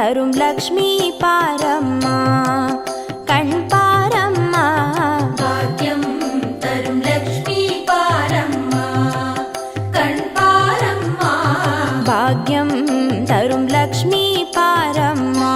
தரும் லக்ஷ்மி பாரம்மா கண் பாரம்மா. பாக்கியம் தரும் லக்ஷ்மி பாரம்மா கண் பாரம்மா. பாக்யம் தரும் லக்ஷ்மி பாரம்மா.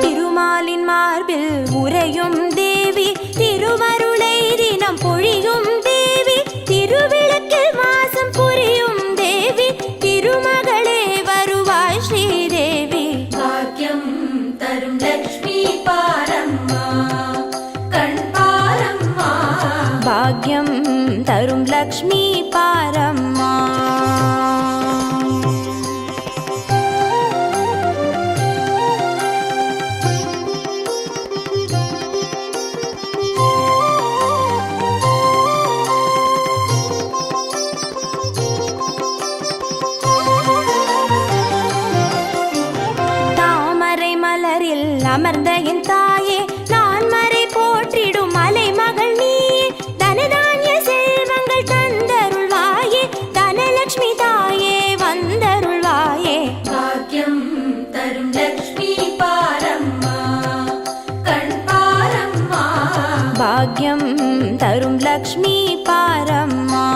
திருமாலின் மார்பில் உறையும் தேவி, திருவருளை தினம் பொழியும் தேவி, திருவிளக்கில் வாசம் புரியும் தேவி, திருமகளே வருவாய் ஸ்ரீதேவி. பாக்கியம் தரும் லக்ஷ்மி பாரம்மா கண் பாரம்மா. பாக்யம் தரும் லக்ஷ்மி பாரம்மா. தாமரை மலரில் அமர்ந்த என் தாயே, நான் மறை போற்றிடும் மலை மகள் நீயே, தனதானிய செல்வங்கள் தந்தருள்வாயே, தனலட்சுமி தாயே வந்தருள்வாயே. பாக்கியம் தரும் லக்ஷ்மி பாரம்மா கண் பாரம்மா. பாக்யம் தரும் லக்ஷ்மி பாரம்மா.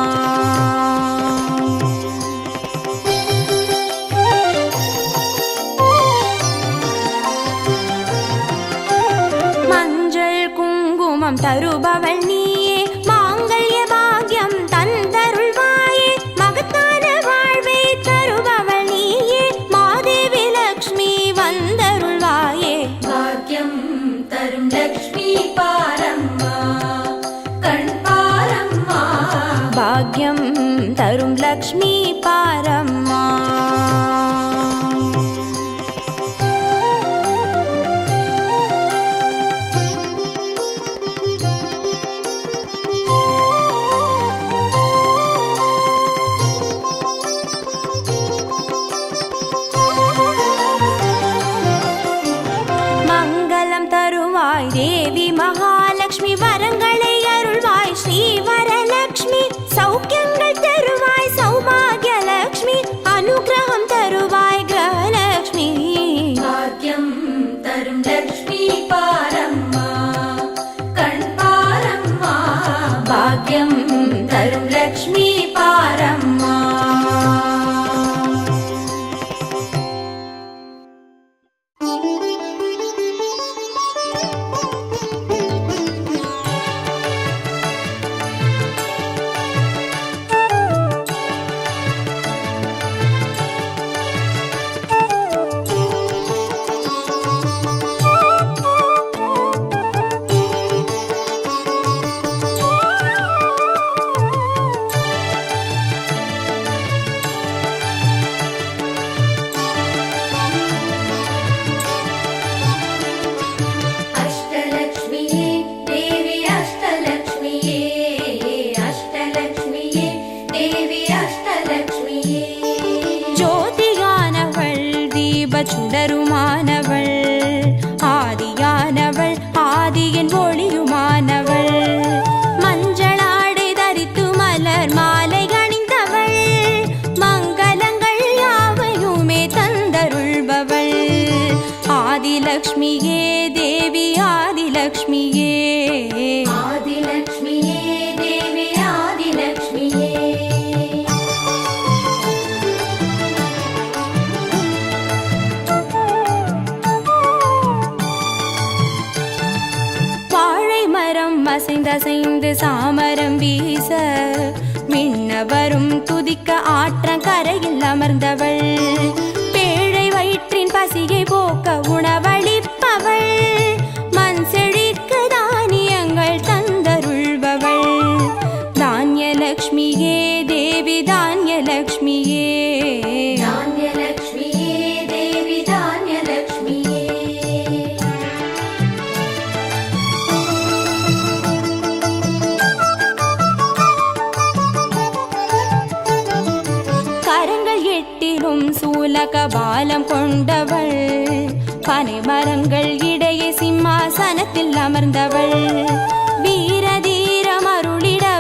மஞ்சள் குங்குமம் தருபவள் நீயே, மாங்கல்ய பாக்யம் தந்தருள்வாயே, மகத்தான வாழ்வை தருபவள் நீயே, மாதேவி லக்ஷ்மி வந்தருள்வாயே. பாக்கியம் தரும் லக்ஷ்மி பாரம்மா கண் பாரம்மா. பாக்யம் தரும் லக்ஷ்மி பாரம்மா. மங்களம் தருவாய் தேவி மகாலட்சுமி, வரங்களை அருள்வாய் ஸ்ரீ வரலட்சுமி, சௌக்கியங்கள் தருவாய் சௌபாகிய லட்சுமி, அனுகிரகம் தருவாய் கிரகலட்சுமி. பாக்கியம் தரும் லக்ஷ்மி பாரம்மா கண் பாரம்மா. பாக்யம் தரும் லக்ஷ்மி பாரம்மா. அஷ்டலக்ஷ்மியே தேவி அஷ்டலக்ஷ்மியே. அஷ்டலக்ஷ்மியே தேவி அஷ்டலக்ஷ்மியே. ஜோதியானவள் தீப சுடருமானவள், ஆதியானவள் ஆதியின் ஒளியுமானவள், மஞ்சளாடை தரித்து மலர் மாலை அணிந்தவள், மங்களங்கள் யாவையுமே தந்தருள்பவள், ஆதிலக்ஷ்மியே தேவி ஆதிலக்ஷ்மியே. ஆதிலக்ஷ்மியே தேவி ஆதிலக்ஷ்மியே. வாழை மரம் அசைந்தசைந்து சாமரம் வீச, மின்னவரும் துதிக்க ஆற்றங்கரையில் அமர்ந்தவள், பேழை வயிற்றின் பசியை போக்க உணவளிப்பவள், மண் செழிக்க தானியங்கள் தந்தருள்பவள், தானியலக்ஷ்மியே தேவி தானியலக்ஷ்மியே. தானியலக்ஷ்மியே தேவி தானியலக்ஷ்மியே. கரங்கள் எட்டிலும் சூலக பாலம் கொண்டவள், பனை மரங்கள் இடையே சிம்மாசனத்தில் அமர்ந்தவள், வீர தீர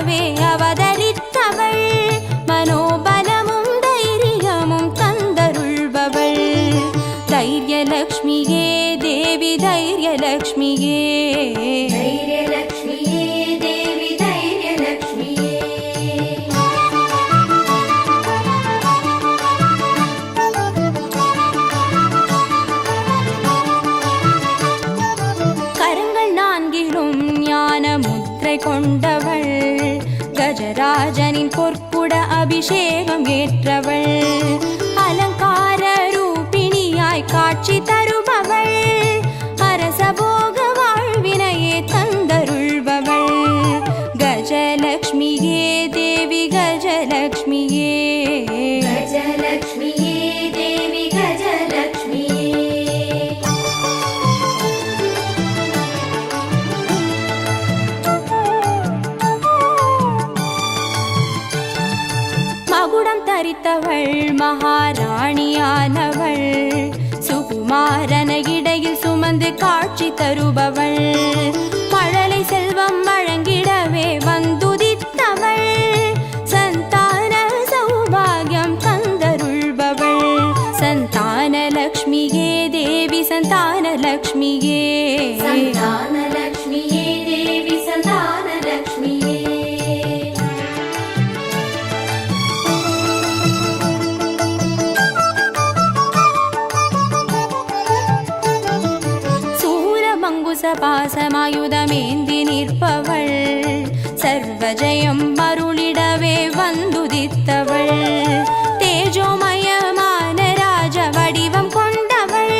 மகிழவே அவதரித்தவள் மனோபலமும் தைரியமும் தந்தருள்பவள் தைரியலக்ஷ்மியே தேவி தைரியலக்ஷ்மியே தைரியலக்ஷ்மியே தேவி தைரியலக்ஷ்மியே கரங்கள் நான்கிலும் ஞான முத்திரை கொண்டவள் கஜராஜனின் பொற்குட அபிஷேகம் ஏற்றவள் அலங்கார ரூபிணியாய் காட்சி தருபவள் அரசபோக வாழ்வினையே தந்தருள்பவள் கஜலக்ஷ்மியே தேவி கஜலக்ஷ்மியே கஜலக்ஷ்மியே தேவி கஜலக்ஷ்மியே மகுடம் தரித்தவள் மகாராணியானவள் சுகுமாரன இடையில் சுமந்து காட்சி தருபவள் மழலை செல்வம் வழங்கிடவே வந்துதித்தவள் சந்தான சௌபாகியம் தந்தருள்பவள் சந்தான லக்ஷ்மியே தேவி சந்தான லக்ஷ்மியே சந்தானலக்ஷ்மியே தேவி சந்தானலக்ஷ்மியே பாசமாயுதமேந்தி நிற்பவள் சர்வஜயம் மருளிடவே வந்துதித்தவள் தேஜோமயமான ராஜ வடிவம் கொண்டவள்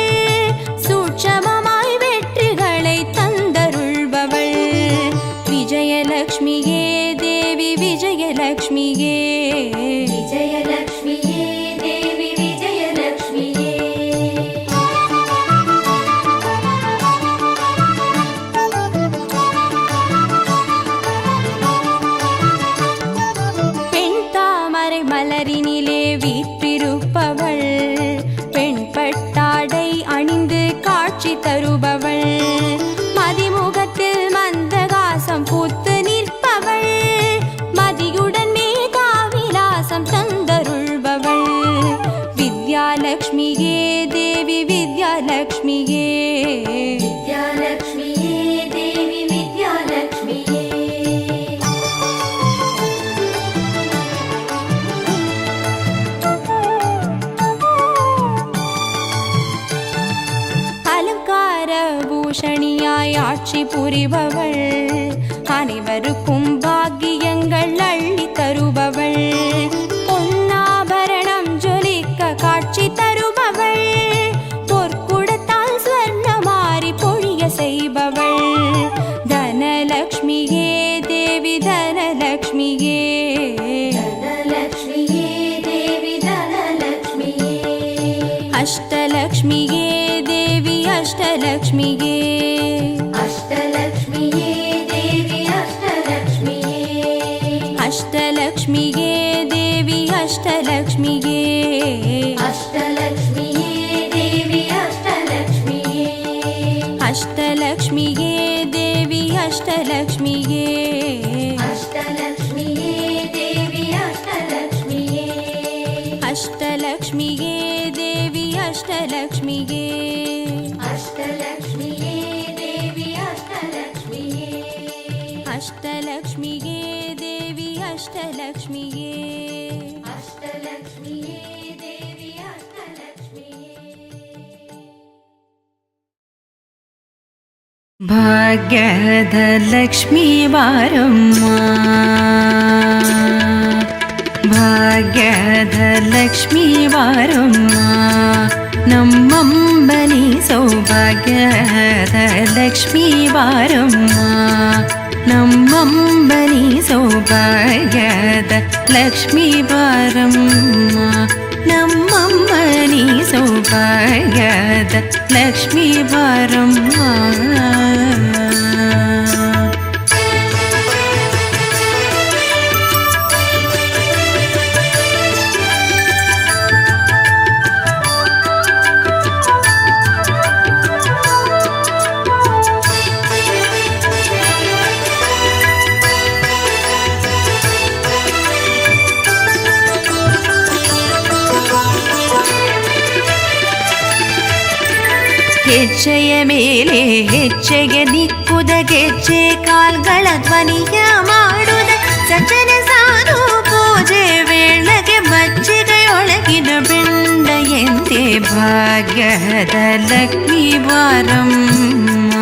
சூட்சமமாய் வெற்றிகளை தந்தருள்பவள் விஜயலக்ஷ்மியே தேவி விஜயலக்ஷ்மியே விஜயலக்ஷ்மியே தேவி விஜயலக்ஷ்மியே மலரினிலே வீற்றிருப்பவள் பெண் பட்டாடை அணிந்து காட்சி தருபவள் மதிமுகத்தில் மந்தகாசம் பூத்து நிற்பவள் மதியுடன் மேகாவிலாசம் தந்தருள்பவள் வித்யாலக்ஷ்மியே தேவி வித்யாலக்ஷ்மியே வித்யாலக்ஷ்மியே தேவி வித்யாலக்ஷ்மியே பூஷணியாய் ஆட்சி புரிபவள் அனைவருக்கும் பாக்கியங்கள் அள்ளி தருபவள் பொன்னாபரணம் ஜொலிக்க காட்சி தருபவள் பொற்குடத்தால் ஸ்வர்ணமாரி பொழிய செய்பவள் தனலக்ஷ்மியே தேவி தனலக்ஷ்மியே தனலக்ஷ்மியே தேவி தனலக்ஷ்மியே அஷ்டலக்ஷ்மியே தேவி அஷ்டலக்ஷ்மியே அஷ்டலக்ஷ்மியே தேவி அஷ்டலக்ஷ்மியே அஷ்டலக்ஷ்மியே தேவி அஷ்டலக்ஷ்மியே அஷ்டலக்ஷ்மியே தேவி அஷ்டலக்ஷ்மியே அஷ்டலக்ஷ்மியே தேவி அஷ்டலக்ஷ்மியே அஷ்டலக்ஷ்மியே தேவி அஷ்டலக்ஷ்மியே அஷ்டலக்ஷ்மியே தேவி அஷ்டலக்ஷ்மியே அஷ்டலக்ஷ்மியே தேவி அஷ்டலக்ஷ்மியே அஷ்டலக்ஷ்மியே தேவி அஷ்டலக்ஷ்மியே அஷ்டலக்ஷ்மியே தேவி அஷ்டலக்ஷ்மியே ಭಾಗ್ಯದ ಲಕ್ಷ್ಮೀ ಬಾರಮ್ಮ ಭಾಗ್ಯದ ಲಕ್ಷ್ಮೀ ಬಾರಮ್ಮ ನಮ್ಮಂಬನಿ ಸೌಭಾಗ್ಯದ ಲಕ್ಷ್ಮೀ ಬಾರಮ್ಮ ನಮ್ಮಂಬನಿ ಸೌಭಾಗ್ಯದ ಲಕ್ಷ್ಮೀ ಬಾರಮ್ಮ ನಮ್ಮಮ್ಮನಿ ಸೌಭಾಗ್ಯದ ಲಕ್ಷ್ಮೀ ಬಾರಮ್ಮ ಹೆಜ್ಜೆಯ ಮೇಲೆ ಹೆಜ್ಜೆಗೆ ನಿಕ್ಕುದ ಗೆಜ್ಜೆ ಕಾಲ್ಗಳ ಧ್ವನಿಯ ಮಾಡುದ ಸಜ್ಜನ ಸಾಧು ಪೂಜೆ ವೇಳೆಗೆ ಮಜ್ಜಿಗೆಯೊಳಗಿನ ಬೆಂಡ ಎಂದೇ ಭಾಗ್ಯದ ಲಕ್ಷ್ಮೀ ಬಾರಮ್ಮ.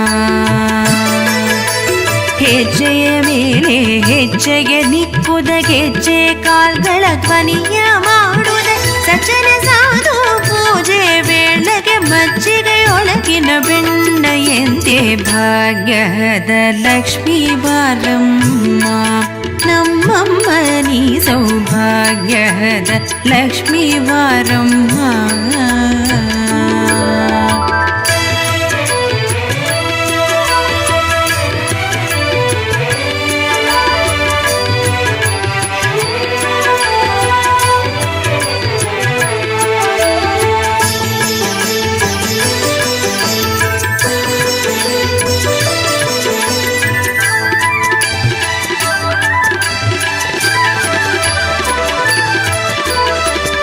ಹೆಜ್ಜೆಯ ಮೇಲೆ ಹೆಜ್ಜೆಗೆ ನಿಕ್ಕುದ ಗೆಜ್ಜೆ ಕಾಲ್ಗಳ ಧ್ವನಿಯ ಮಾಡುದ ಸಜ್ಜನ ಸಾಧು ಪೂಜೆ ವೇಳೆಗೆ ಮಜ್ಜಿಗೆಯೊಳಗಿನ ಬೆಂಡ ಎಂದೇ ಭಾಗ್ಯದ ಲಕ್ಷ್ಮೀ ಬಾರಮ್ಮ. ನಮ್ಮಮ್ಮ ನೀ ಸೌಭಾಗ್ಯದ ಲಕ್ಷ್ಮೀ ಬಾರಮ್ಮ.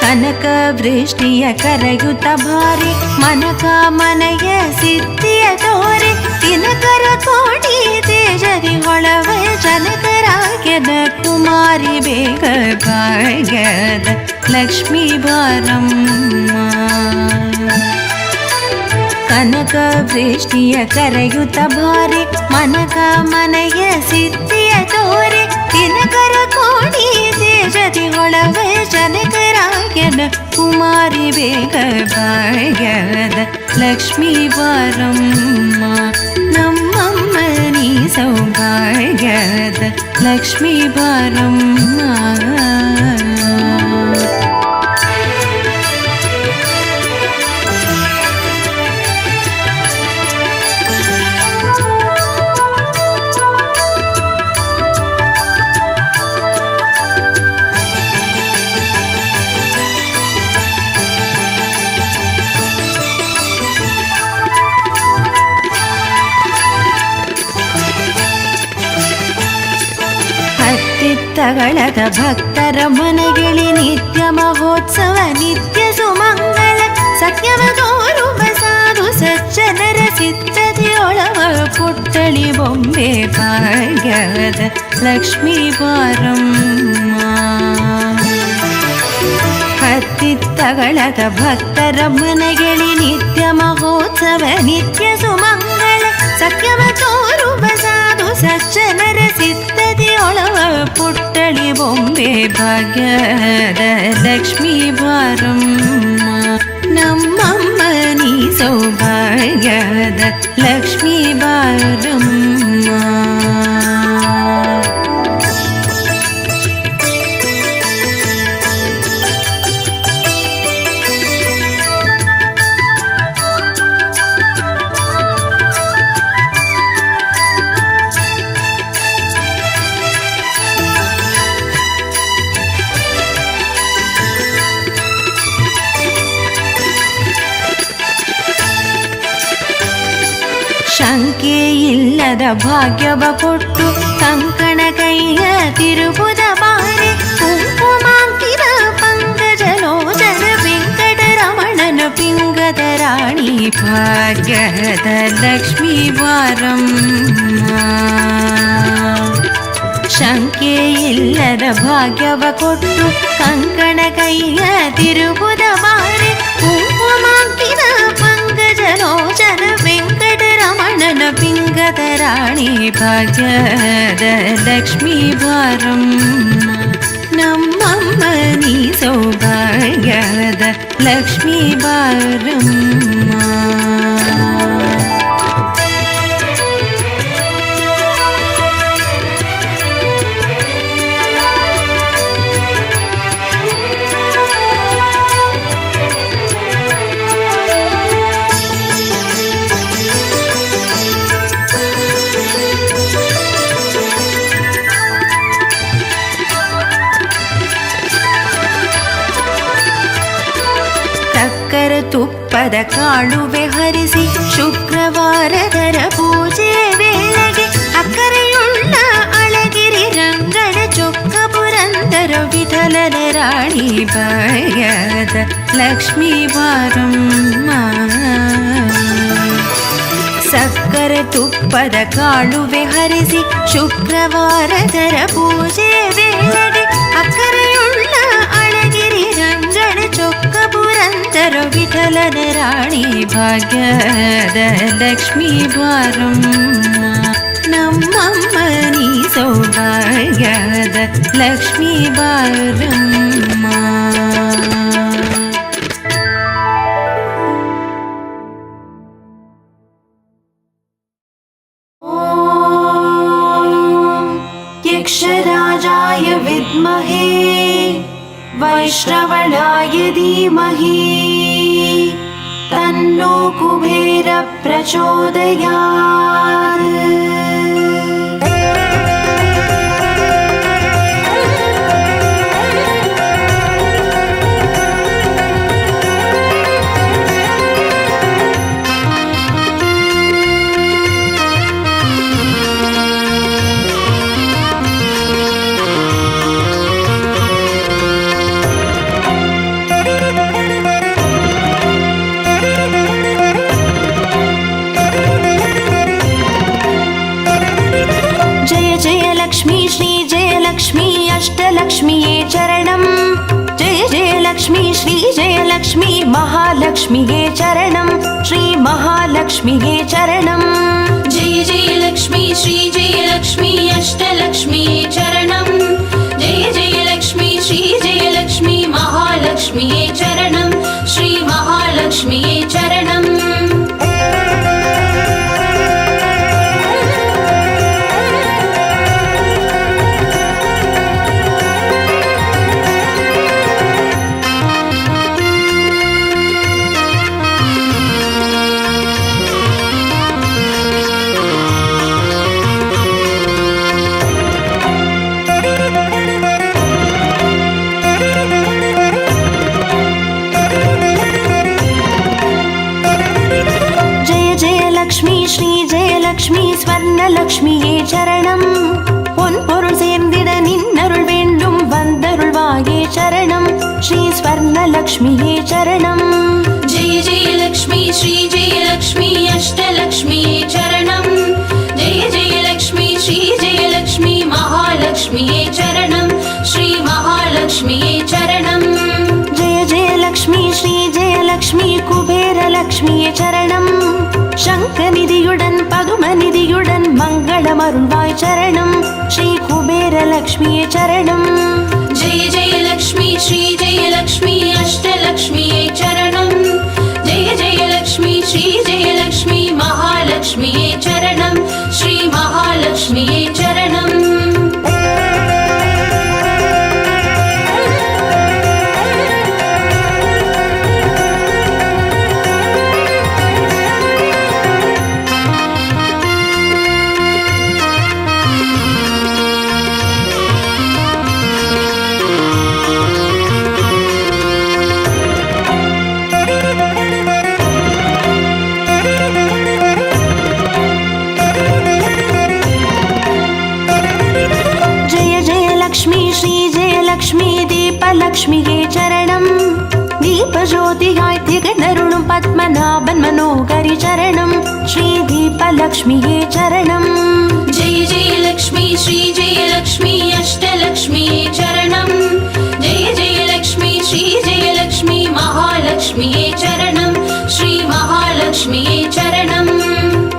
ಕನಕ ವೃಷ್ಟಿಯ ಕರೆಯುತ್ತ ಭಾರಿ ಮನಕ ಮನೆಯ ಸಿದ್ಧಿಯ ತೋರೆ ದಿನಕರ ಕೋಟಿ ತೇಜರಿ ಹೊಳವ ಜನಕರಾಗ್ಯದ ಕುಮಾರಿ ಬೇಗ ಭಾಗ್ಯದ ಲಕ್ಷ್ಮೀ ಬಾರಮ್ಮ. ಕನಕ ವೃಷ್ಟಿಯ ಕರೆಯುತ್ತ ಭಾರಿ ಮನಕ ಮನೆಯ ಸಿದ್ಧಿಯ ತೋರೆ ದಿನಕರ ಕೋಟಿ ತೇಜದಿ ಹೊಳವ ಜನಕರಾಗ್ಯದ ಕುಮಾರಿ ಬೇಗ ಭಾಗ್ಯದ ಲಕ್ಷ್ಮೀ ಬಾರಮ್ಮ. ನಮ್ಮಮ್ಮ ನೀ ಸೌಭಾಗ್ಯದ ಲಕ್ಷ್ಮೀ ಬಾರಮ್ಮ. ತಗಳದ ಭಕ್ತರ ಮನೆಗಿಳಿ ನಿತ್ಯ ಮಹೋತ್ಸವ ನಿತ್ಯ ಸುಮಂಗಳ ಸತ್ಯವ ತೋರುವ ಸಾಧು ಸಜ್ಜನರ ಚಿತ್ತದಿಯೊಳವ ಪುಟ್ಟಳಿ ಬೊಂಬೆ ಭಾಗ್ಯದ ಲಕ್ಷ್ಮೀ ಬಾರಮ್ಮ. ಹತ್ತಿತ್ತಗಳದ ಭಕ್ತರ ಮನೆಗಿಳಿ ನಿತ್ಯ ಮಹೋತ್ಸವ ನಿತ್ಯ ಸುಮಂಗಳ ಸತ್ಯವ ತೋರುವ ಸಾಧು ಸಜ್ಜನರ ಚಿತ್ತದಿಯೊಳವ ಪುಟ್ಟಳಿ ಬೊಂಬೆ ಭಾಗ್ಯದ ಲಕ್ಷ್ಮೀ ಬಾರಮ್ಮ. ನಮ್ಮಮ್ಮ ನೀ ಸೌಭಾಗ್ಯದ ಲಕ್ಷ್ಮೀ ಬಾರಮ್ಮ. ಶಂಕೆ ಇಲ್ಲದ ಭಾಗ್ಯವ ಕೊಟ್ಟು ಕಂಕಣ ಕೈಯ ತಿರುಬುದ ಬಾರಿ ಕುಂಕುಮಾಂಕಿತ ಪಂಕಜಲೋಚನ ವೆಂಕಟರಮಣನ ಪಿಂಗದ ರಾಣಿ ಭಾಗ್ಯದ ಲಕ್ಷ್ಮೀ ಬಾರಮ್ಮ. ಶಂಕೆ ಇಲ್ಲದ ಭಾಗ್ಯವ ಕೊಟ್ಟು ಕಂಕಣ ಕೈಯ ತಿರುಬುದ ಬಾರಿ ಕುಂಕುಮಾಂಕಿತ ಪಂಕಜಲೋಚನ ವೆಂಕಟರಮಣನ ಪಿಂಗದ ರಾಣಿ ಭಾಗ್ಯದ ಲಕ್ಷ್ಮೀ ಬಾರಮ್ಮ. ನಮ್ಮಮ್ಮ ನೀ ಸೌಭಾಗ್ಯದ ಲಕ್ಷ್ಮೀ ಬಾರಮ್ಮ. ತುಪ್ಪದ ಕಾಳುವೆ ಹರಿಸಿ ಶುಕ್ರವಾರದರ ಪೂಜೆ ವೇಳೆಗೆ ಅಕ್ಕರೆಯುಳ್ಳ ಅಳಗಿರಿ ರಂಗನ ಚೊಕ್ಕ ಪುರಂದರ ವಿಠಲನ ರಾಣಿ ಭಾಗ್ಯದ ಲಕ್ಷ್ಮೀ ಬಾರಮ್ಮ. ಅಕ್ಕರೆ ತುಪ್ಪದ ಕಾಳುವೆ ಹರಿಸಿ ಶುಕ್ರವಾರದರ ಪೂಜೆ ವೇಳೆಗೆ ಅಕ್ಕರೆಯುಳ್ಳ ಅಳಗಿರಿ ರಂಗಣ ಚೊಕ್ಕ ಪುರಂದರ ವಿಠಲನ ರಾಣಿ ಭಾಗ್ಯದ ಲಕ್ಷ್ಮೀ ಬಾರಮ್ಮ ನಮ್ಮಮ್ಮ ನೀ ಸೌಭಾಗ್ಯದ ಲಕ್ಷ್ಮೀ ಬಾರಮ್ಮ. यक्षराजाय विद्महे वैश्रवणाय धीमहि तन्नो कुबेर प्रचोदयात्. अष्टलक्ष्मीये चरणम् जय जय लक्ष्मी श्री जय लक्ष्मी महालक्ष्मीये चरणम् श्री महालक्ष्मीये चरणम् जय जय लक्ष्मी श्री जय लक्ष्मी अष्टलक्ष्मीये चरणम् जय जय लक्ष्मी श्री जय लक्ष्मी महालक्ष्मीये चरणम् श्री महालक्ष्मीये चरणम्. லக்ஷ்மி ஸ்வர்ணலக்ஷ்மியே சரணம் பொன்பொருள் சேர்ந்திட நின்னருள் வேண்டும் வந்தருள்வாயே சரணம் ஸ்ரீ ஸ்வர்ணலக்ஷ்மியே சரணம். ஜெய ஜெய லக்ஷ்மி ஸ்ரீ ஜெய லக்ஷ்மி அஷ்டலக்ஷ்மியே சரணம் ஜெய ஜெய லக்ஷ்மி ஸ்ரீ ஜெய லக்ஷ்மி மகாலக்ஷ்மியே சரணம் ஸ்ரீ மகாலக்ஷ்மியே சரணம். ஜெய ஜெய லக்ஷ்மி ஸ்ரீ ஜெய லக்ஷ்மி குபேர லக்ஷ்மியே சரணம் சங்கநிதியுடன் பதுமநிதியுடன் மங்களமருள்வாய் சரணம் ஸ்ரீ குபேர லக்ஷ்மியே சரணம். ஜெய ஜெய லக்ஷ்மி ஸ்ரீ ஜெய லக்ஷ்மி அஷ்டலக்ஷ்மியே சரணம் ஜெய ஜெய லக்ஷ்மி ஸ்ரீ ஜெய லக்ஷ்மி மகாலக்ஷ்மியே சரணம் ஸ்ரீ மகாலக்ஷ்மியே சரணம். லக்ஷ்மியே சரணம் தீபஜோதியாய் திகழருளும் பத்மநாபன் மனோகரி சரணம் ஸ்ரீ தீபலக்ஷ்மியே சரணம். ஜெய ஜெய லக்ஷ்மி ஸ்ரீ ஜெய லக்ஷ்மி அஷ்டலக்ஷ்மியே சரணம் ஜெய ஜெய லக்ஷ்மி ஸ்ரீ ஜெய லக்ஷ்மி மகாலக்ஷ்மியே சரணம் ஸ்ரீ மகாலக்ஷ்மியே சரணம்.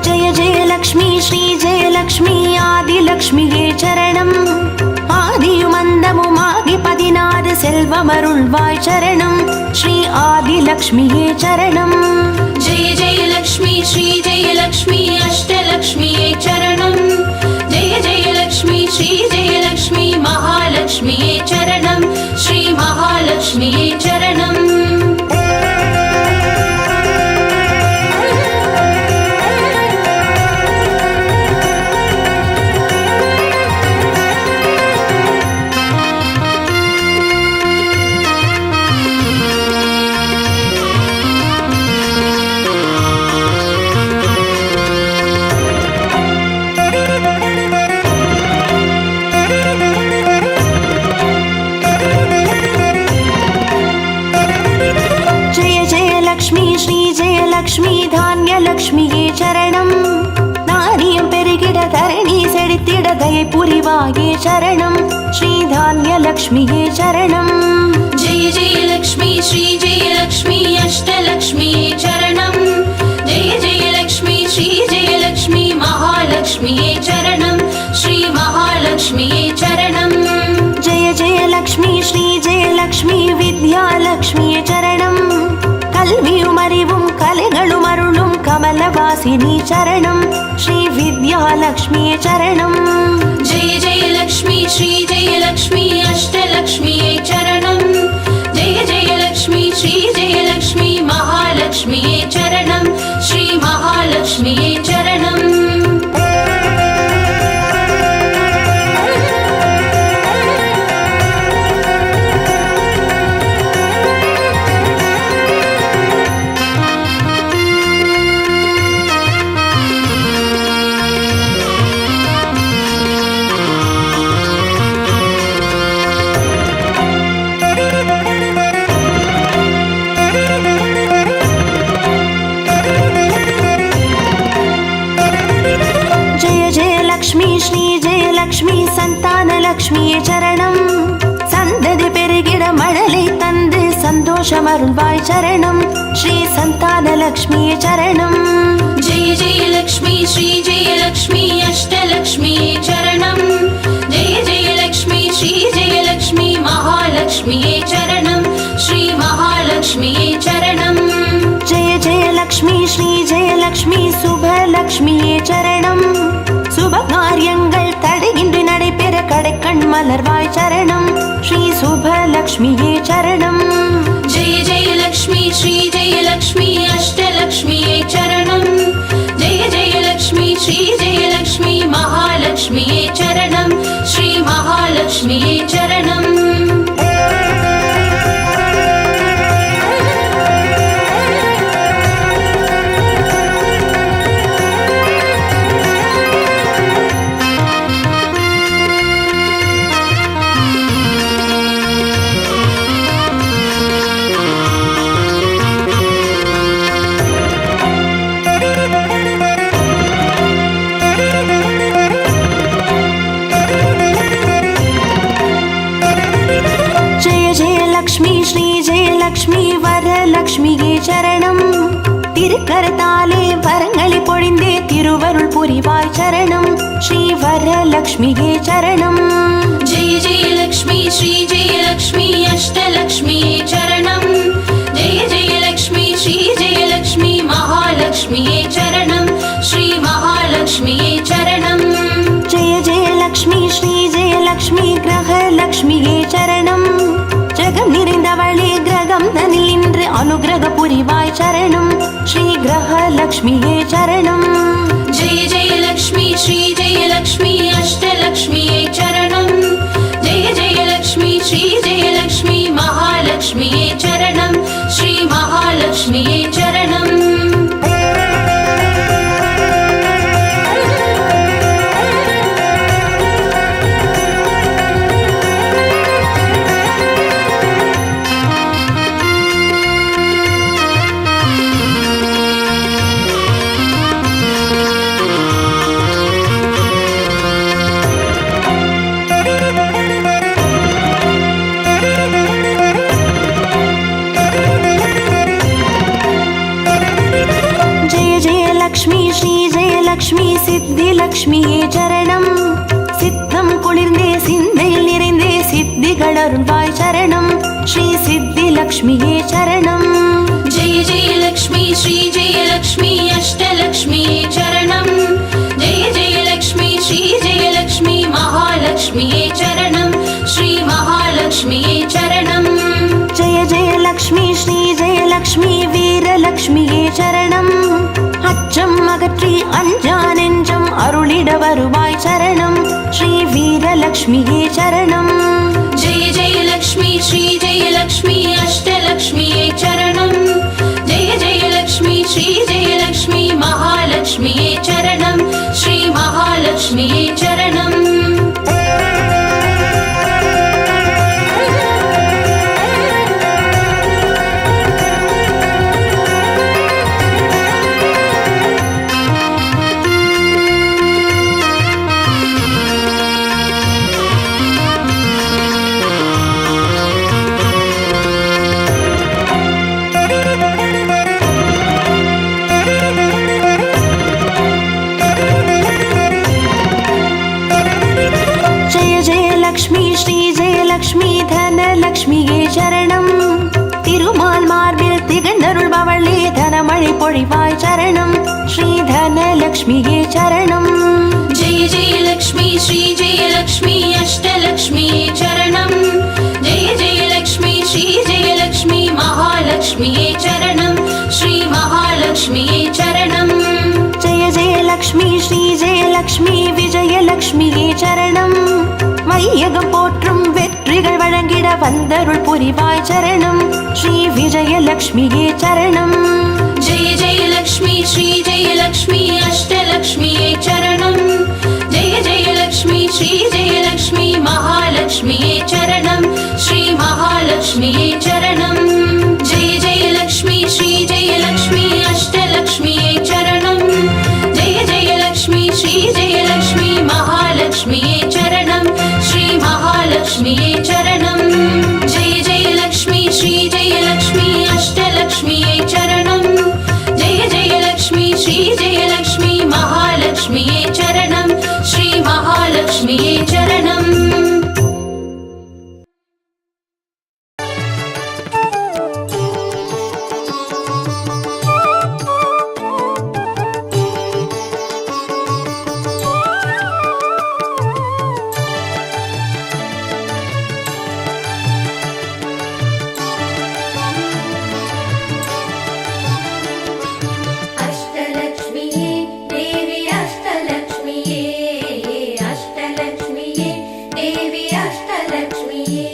ஜெய ஜெய லக்ஷ்மி ஸ்ரீ ஜெய லக்ஷ்மி ஆதிலக்ஷ்மியே சரணம் ஆதியுமந்தமுமாகி 16 செல்வமருள்வாய் சரணம் ஸ்ரீ ஆதிலக்ஷ்மியே சரணம். ஜெய ஜெய லக்ஷ்மி ஸ்ரீ ஜெய லக்ஷ்மி அஷ்டலக்ஷ்மியே சரணம் ஜெய ஜெய லக்ஷ்மி ஸ்ரீ ஜெய லக்ஷ்மி மகாலக்ஷ்மியே சரணம் ஸ்ரீ மகாலக்ஷ்மியே சரணம். லக்ஷ்மி धान्यलक्ष्मिये चरणम् விழித்திட தயை புரிவாயே சரணம் ஸ்ரீ தான்யலக்ஷ்மியே சரணம். जय जय लक्ष्मी श्री जय लक्ष्मी अष्टलक्ष्मी चरणं जय जय लक्ष्मी श्री जय लक्ष्मी महालक्ष्मी चरणं श्री महालक्ष्मी चरणं. जय जय लक्ष्मी श्री जय लक्ष्मी विद्यालक्ष्मी चरणं கல்வியும் அறிவும் கலைகளும் அருளும் கமலவாசினி சரணம் ஸ்ரீ வித்யாலக்ஷ்மி சரணம். जय जय लक्ष्मी श्री जय लक्ष्मी अष्टलक्ष्मी चरणं जय जय लक्ष्मी श्री जय लक्ष्मी महालक्ष्मी चरणं श्री महालक्ष्मी चरणं. லக்ஷ்மி சந்தான லக்ஷ்மியே சரணம் சந்ததி பெருகிட மழலை தந்து சந்தோஷம் அருள்வாய் சரணம் ஸ்ரீ சந்தான லக்ஷ்மியே சரணம். जय जय लक्ष्मी श्री जय लक्ष्मी अष्टलक्ष्मी चरणं जय जय लक्ष्मी श्री जय लक्ष्मी महालक्ष्मी चरणं श्री महालक्ष्मी चरणं. जय जय लक्ष्मी श्री जय लक्ष्मी சுபலக்ஷ்மியே சரணம் சுப காரியங்கள் தடையின்றி நடைபெற கடைக்கண் மலர்வாய் சரணம் ஸ்ரீ சுபலக்ஷ்மியே சரணம். जय जय लक्ष्मी श्री जय लक्ष्मी अष्टलक्ष्मी चरणं जय जय लक्ष्मी श्री जय लक्ष्मी महालक्ष्मी चरणं श्री महालक्ष्मी चरणं. லக்ஷ்மி வரலக்ஷ்மியே சரணம் திருக்கரத்தாலே வரங்களை பொழிந்தே திருவருள் புரிவாய் சரணம் ஸ்ரீ வரலக்ஷ்மியே சரணம். जय जय लक्ष्मी श्री जय लक्ष्मी अष्टलक्ष्मी चरणं जय जय लक्ष्मी श्री जय लक्ष्मी महालक्ष्मी चरणं श्री महालक्ष्मी चरणं. जय जय लक्ष्मी श्री जय लक्ष्मी கிரகலக்ஷ்மியே சரணம் ஜெகம் நிறைந்தவளே கிரகம் தனில் இன்று அனுகிரக புரிவாய் சரணம் ஸ்ரீ கிரகலக்ஷ்மியே சரணம். जय जय लक्ष्मी श्री जय लक्ष्मी अष्टलक्ष्मी चरणं जय जय लक्ष्मी श्री जय लक्ष्मी महालक्ष्मी चरणं श्री महालक्ष्मी चरणं. லக்ஷ்மி சித்தி லக்ஷ்மியே சரணம் சித்தம் குளிர்ந்தே சிந்தையில் நிறைந்தே சித்திகள் அருள்வாய் சரணம் ஸ்ரீ சித்தி லக்ஷ்மியே சரணம். जय जय लक्ष्मी श्री जय लक्ष्मी अष्टलक्ष्मी चरणं जय जय लक्ष्मी श्री जय लक्ष्मी महालक्ष्मी चरणं श्री महालक्ष्मी चरणं. जय जय लक्ष्मी श्री जय लक्ष्मी வீரலக்ஷ்மியே சரணம் அச்சம் அகற்றி அஞ்சா நெஞ்சம் அருளிட வருவாய் சரணம் ஸ்ரீ வீரலக்ஷ்மியே சரணம். जय जय लक्ष्मी श्री जय लक्ष्मी अष्टलक्ष्मी चरणं जय जय लक्ष्मी श्री जय लक्ष्मी महालक्ष्मी चरणं श्री महालक्ष्मी चरणं. தனலக்ஷ்மியே சரணம். திருமால் மார்பில் திகழ்ந்தருள்பவளே தனமழை பொழிவாய் சரணம். ஸ்ரீ தனலக்ஷ்மியே சரணம். जय जय लक्ष्मी श्री जय लक्ष्मी अष्टलक्ष्मी चरणं जय जय लक्ष्मी श्री जय लक्ष्मी महालक्ष्मी चरणं श्री महालक्ष्मी चरणं. जय जय लक्ष्मी श्री जय लक्ष्मी विजयलक्ष्मिயே சரணம். வையகம் போற்றும் வெற்றிகள் வழங்கிட வந்தருள் புரிவாய் சரணம். ஸ்ரீ விஜயலக்ஷ்மியே சரணம். जय जय लक्ष्मी श्री जय लक्ष्मी अष्टलक्ष्मी चरणं जय जय लक्ष्मी श्री जय लक्ष्मी महालक्ष्मी चरणं श्री महालक्ष्मी चरणं. जय जय लक्ष्मी श्री जय लक्ष्मी अष्टलक्ष्मी चरणं जय जय लक्ष्मी श्री जय लक्ष्मी महालक्ष्मी चरणं श्री महालक्ष्मी चरणं. जय जय लक्ष्मी श्री जय लक्ष्मी अष्टलक्ष्मी चरणं जय जय लक्ष्मी श्री जय लक्ष्मी महालक्ष्मी चरणं श्री महालक्ष्मी चरणं. अष्टलक्ष्मिये देवी अष्टलक्ष्मिये अष्टलक्ष्मिये देवी अष्टलक्ष्मिये.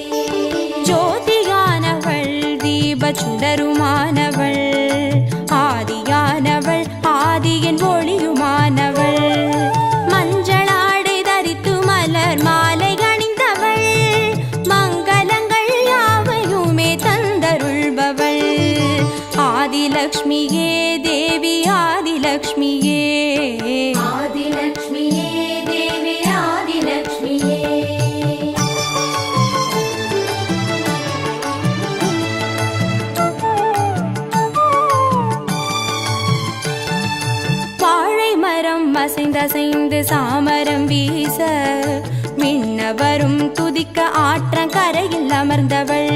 ஜோதியானவள் தீபச்சுடருமானவள் ஆதியானவள் ஆதியின் ஒளியுமானவள் மஞ்சளாடை தரித்து மலர் மாலை அணிந்தவள் மங்களங்கள் யாவையுமே தந்தருள்பவள் ஆதிலக்ஷ்மியே தேவி ஆதிலக்ஷ்மியே. आदिलक्ष्मिये देवी आदिलक्ष्मिये. வாழை மரம் அசைந்தசைந்து சாமரம் வீச மின்னவரும் துதிக்க ஆற்றங்கரையில் அமர்ந்தவள்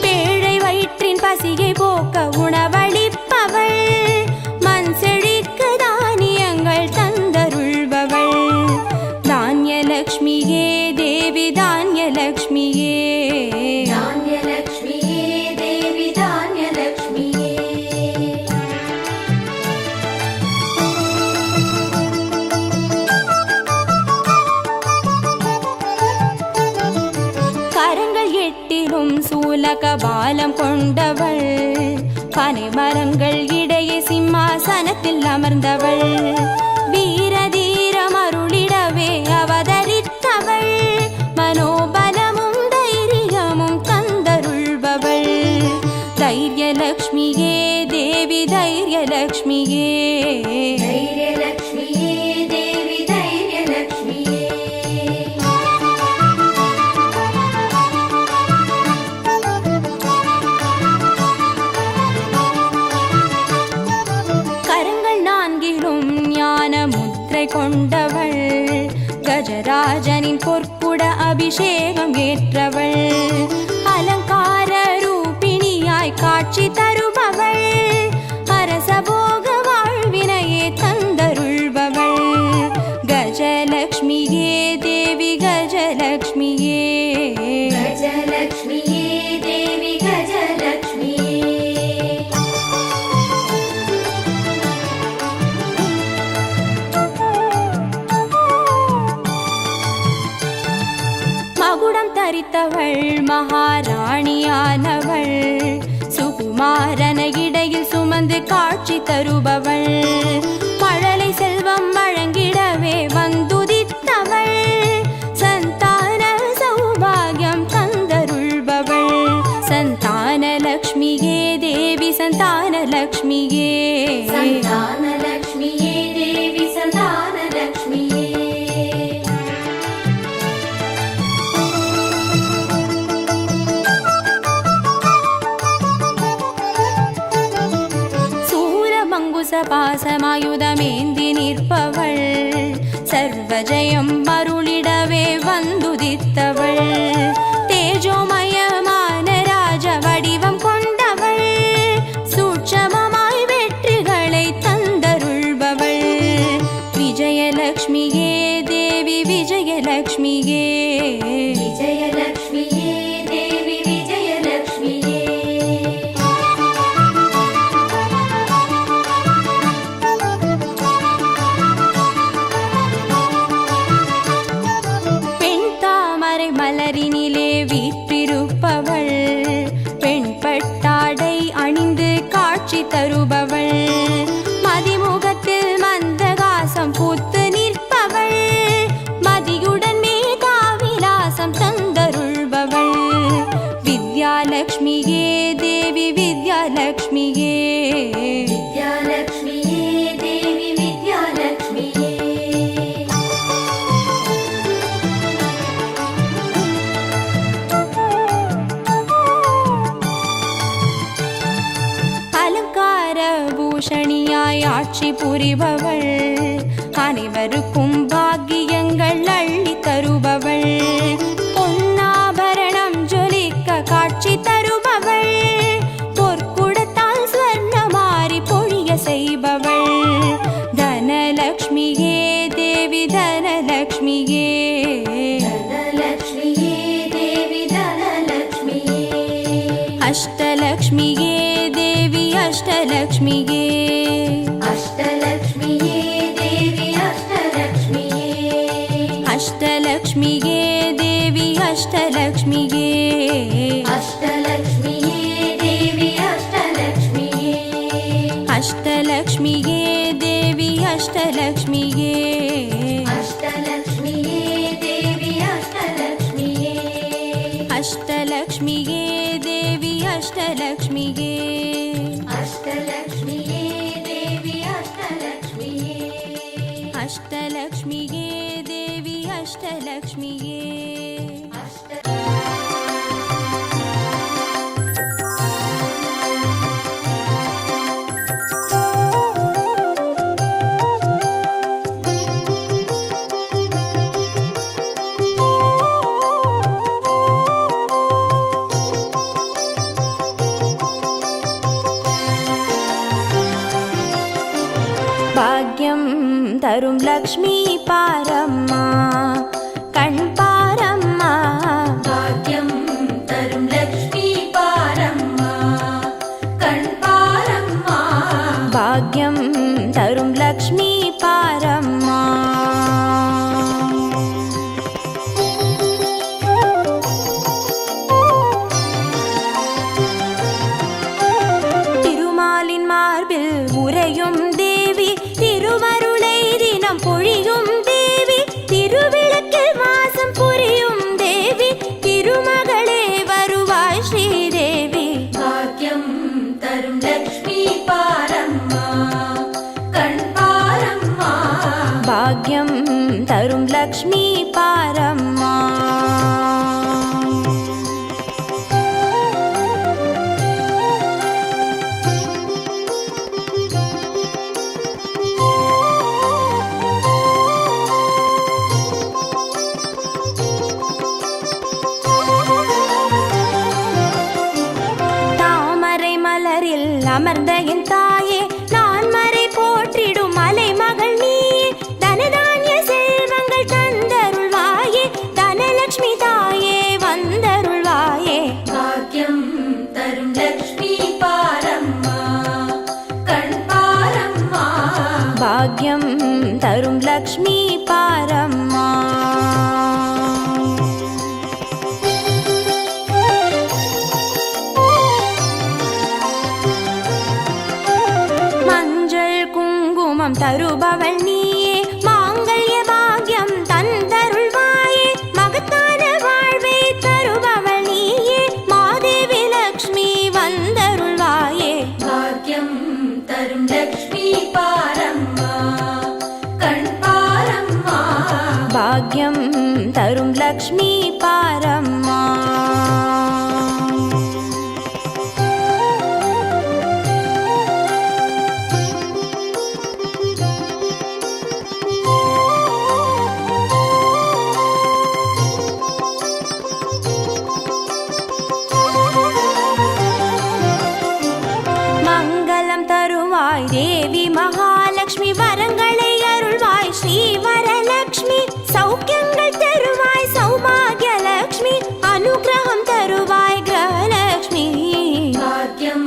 பேழை வயிற்றின் பசியை போக்க உணவளிப்பவள் மண் செழிக்க தானியங்கள் தந்தருள்பவள் தானியலக்ஷ்மியே தேவி தானியலக்ஷ்மியே. धान्यलक्ष्मिये देवी धान्यलक्ष्मिये. கரங்கள் எட்டிலும் சூலக பாலம் கொண்டவள் பனை மரங்கள் இடையே சிம்மாசனத்தில் அமர்ந்தவள் வீரதீரம் அருளிடவே அவதரித்தவள் மனோபலமும் தைரியமும் தந்தருள்பவள் தைரியலக்ஷ்மியே தேவி தைரியலக்ஷ்மியே. धैर्यलक्ष्मिये देवी धैर्यलक्ष्मिये. கரங்கள் நான்கிலும் ஞான முத்திரை கொண்டவள் கஜராஜனின் பொற்குட அபிஷேகம் ஏற்றவள் அலங்கார ரூபிணியாய் காட்சி தருபவள் அரசபோக வாழ்வினையே தந்தருள்பவள் கஜலக்ஷ்மியே தேவி கஜலக்ஷ்மியே. गजलक्ष्मिये देवी गजलक्ष्मिये. மகுடம் தரித்தவள் மகாராணியானவள் சுகுமாரன இடையில் சுமந்து காட்சி தருபவள் மழலை செல்வம் வழங்கிடவே வந்துதித்தவள் சந்தான சௌபாகியம் தந்தருள்பவள் சந்தானலக்ஷ்மியே தேவி சந்தானலக்ஷ்மியே. सन्तानलक्ष्मिये देवी सन्तानलक्ष्मिये. பாசமாயுதமேந்தி நிற்பவள் சர்வஜயம் அருளிடவே வந்துதித்தவள் தேஜோமய காட்சி தருபவள் மதிமுகத்தில் மந்தகாசம் பூத்து நிற்பவள் மதியுடன் மேதாவிலாசம் தந்தருள்பவள் வித்யாலக்ஷ்மியே தேவி வித்யாலக்ஷ்மியே विद्यालक्ष्मीये देवी विद्यालक्ष्मीये அலங்கார பூஷணியாய் ஆட்சி புரிபவள் அனைவருக்கும் பாக்கியங்கள் அள்ளி தருபவள் பொன்னாபரணம் ஜொலிக்க காட்சி தருபவள் பொற்குடத்தால் ஸ்வர்ணமாரி பொழிய செய்பவள் தனலக்ஷ்மியே தேவி தனலக்ஷ்மியே धनलक्ष्मीये देवी धनलक्ष्मीये அஷ்டலக்ஷ்மியே தேவி அஷ்டலக்ஷ்மியே अष्टलक्ष्मीये देवी अष्टलक्ष्मीये அஷ்டலக்ஷ்மியே தேவி அஷ்டலக்ஷ்மியே अष्टलक्ष्मीये देवी अष्टलक्ष्मीये அஷ்டலக்ஷ்மியே தேவி அஷ்டலக்ஷ்மியே अष्टलक्ष्मीये देवी अष्टलक्ष्मीये அஷ்டலக்ஷ்மியே தேவி அஷ்டலக்ஷ்மியே अष्टलक्ष्मीये देवी अष्टलक्ष्मीये அஷ்டலக்ஷ்மியே தேவி அஷ்டலக்ஷ்மியே பாக்யம் தரும் லக்ஷ்மி பாரம்மா கண் பாரம்மா भाग्यं तरुं लक्ष्मी पारम्मा कण्पारम्मा பாக்யம் தரும் லக்ஷ்மி பாரம்மா திருமாலின் மார்பில் உறையும் தேவி திருவருளை தினம் பொழியும் தேவி திருவிளக்கில் வாசம் புரியும் தேவி திருமகளே வருவாய் ஸ்ரீதேவி भाग्यं तरुं लक्ष्मी पारम्मा कण्पारम्मा பாக்யம் தரும் லக்ஷ்மி பாரம்மா தாமரை மலரில் அமர்ந்த என் தாயே நான் மறை போற்றிடும் மலைமகள் நீயே தனதானிய செல்வங்கள் தந்தருள்வாயே தனலக்ஷ்மி தாயே வந்தருள்வாயே भाग्यं तरुं लक्ष्मी पारम्मा कण्पारम्मा பாக்யம் தரும் லக்ஷ்மி பாரம்மா மஞ்சள் குங்குமம் தருபவள் நீயே மாங்கல்ய பாக்யம் தந்தருள்வாயே மகத்தான வாழ்வை தருபவள் நீயே மாதேவி லக்ஷ்மி வந்தருள்வாயே भाग्यं तरुं लक्ष्मी पारम्मा कण्पारम्मा பாக்யம் தரும் லக்ஷ்மி பாரம்மா மங்களம் தருவாய் தேவி மகாலட்சுமி வரங்களை அருள்வாய் ஸ்ரீ வரலக்ஷ்மி சௌக்கியங்கள் தருவாய் சௌபாகியலக்ஷ்மி அனுகிரகம் தருவாய் கிரகலக்ஷ்மி भाग्यं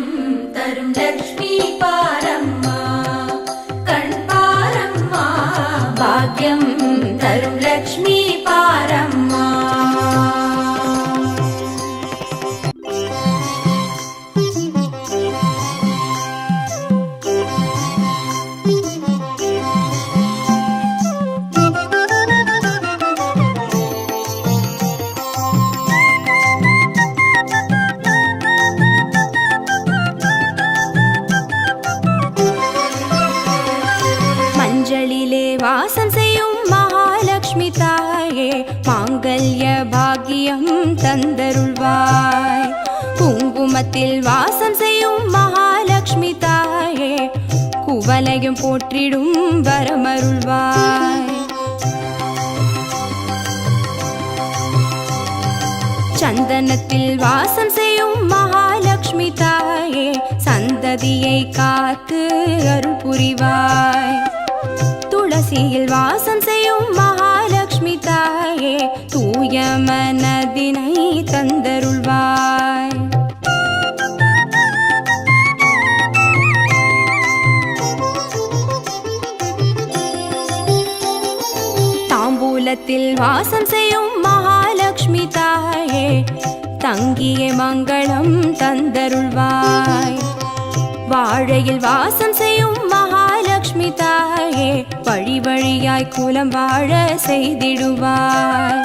तरुं लक्ष्मी पारम्मा कण्पारम्मा பாக்யம் தரும் லக்ஷ்மி பாரம்மா மாங்கல்ய பாக்கியம் தந்தருள்வாய். குங்குமத்தில் வாசம் செய்யும் மகாலட்சுமி தாயே, குவலையும் போற்றிடும் வரமருள்வாய். சந்தனத்தில் வாசம் செய்யும் மகாலட்சுமி தாயே, சந்ததியை காத்து அருள் புரிவாய். துளசியில் வாசம் செய்யும் மகாலட்சுமி தாயே, தூய மனதினை தந்தருள்வாய். தாம்பூலத்தில் வாசம் செய்யும் மகாலட்சுமி தாயே, தங்கிய மங்களம் தந்தருள்வாய். வாழையில் வாசம் செய்யும் மகாலட்சுமி தாயே, வழி வழியாய் குலம் வாழ செய்திடுவாய்.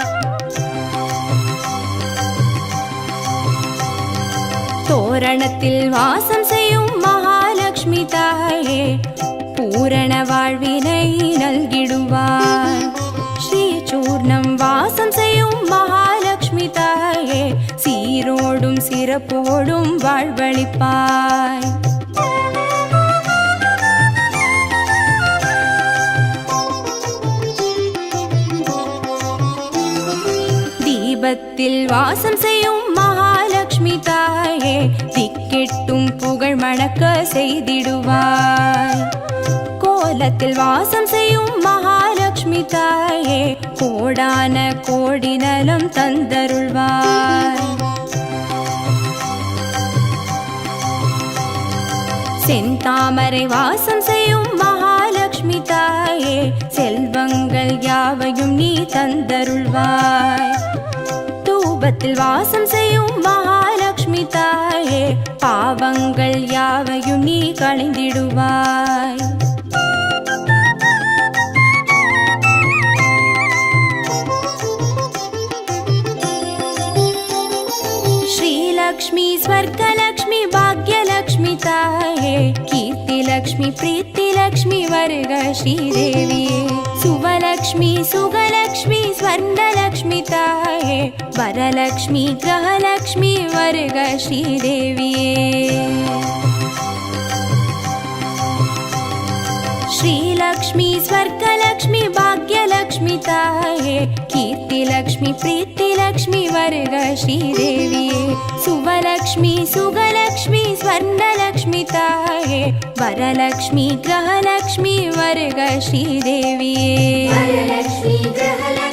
தோரணத்தில் வாசம் செய்யும் மகாலட்சுமி தாயே, பூரண வாழ்வினை நல்கிடுவாய். ஸ்ரீ சூர்ணம் வாசம் செய்யும் மகாலட்சுமி தாயே, சீரோடும் சிறப்போடும் வாழ்வளிப்பாய். தீபத்தில் வாசம் செய்யும் மகாலட்சுமி தாயே, திக்கெட்டும் புகழ் மணக்க செய்திடுவாய். கோலத்தில் வாசம் செய்யும் மகாலட்சுமி தாயே, கோடான கோடி நலம் தந்தருள்வாய். செந்தாமரை வாசம் செய்யும் மகாலட்சுமி தாயே, செல்வங்கள் யாவையும் நீ தந்தருள்வாய். தூபத்தில் வாசம் செய்யும் மகாலட்சுமி தாயே, பாவங்கள் யாவையும் நீ களைந்திடுவாய். ஸ்ரீலக்ஷ்மி ஸ்வர்கலக்ஷ்மி பாக்யலக்ஷ்மி தாயே, கீர்த்திலக்ஷ்மி பிரீத்திலக்ஷ்மி வருக ஸ்ரீதேவியே. சுவலக்ஷ்மி சுகலக்ஷ்மி ஸ்வர்ணலக்ஷ்மி தாயே, வரலக்ஷ்மி கிரகலக்ஷ்மி வருக ஸ்ரீதேவியே. श्रीलक्ष्मी स्वर्गलक्ष्मी भाग्यलक्ष्मी ताये, कीर्तिलक्ष्मी प्रीतिलक्ष्मी वर्ग श्रीदेविये. सुवलक्ष्मी सुगलक्ष्मी स्वर्णलक्ष्मी ताये, वरलक्ष्मी ग्रहलक्ष्मी वर्ग श्रीदेविये. वरलक्ष्मी ग्रहलक्ष्मी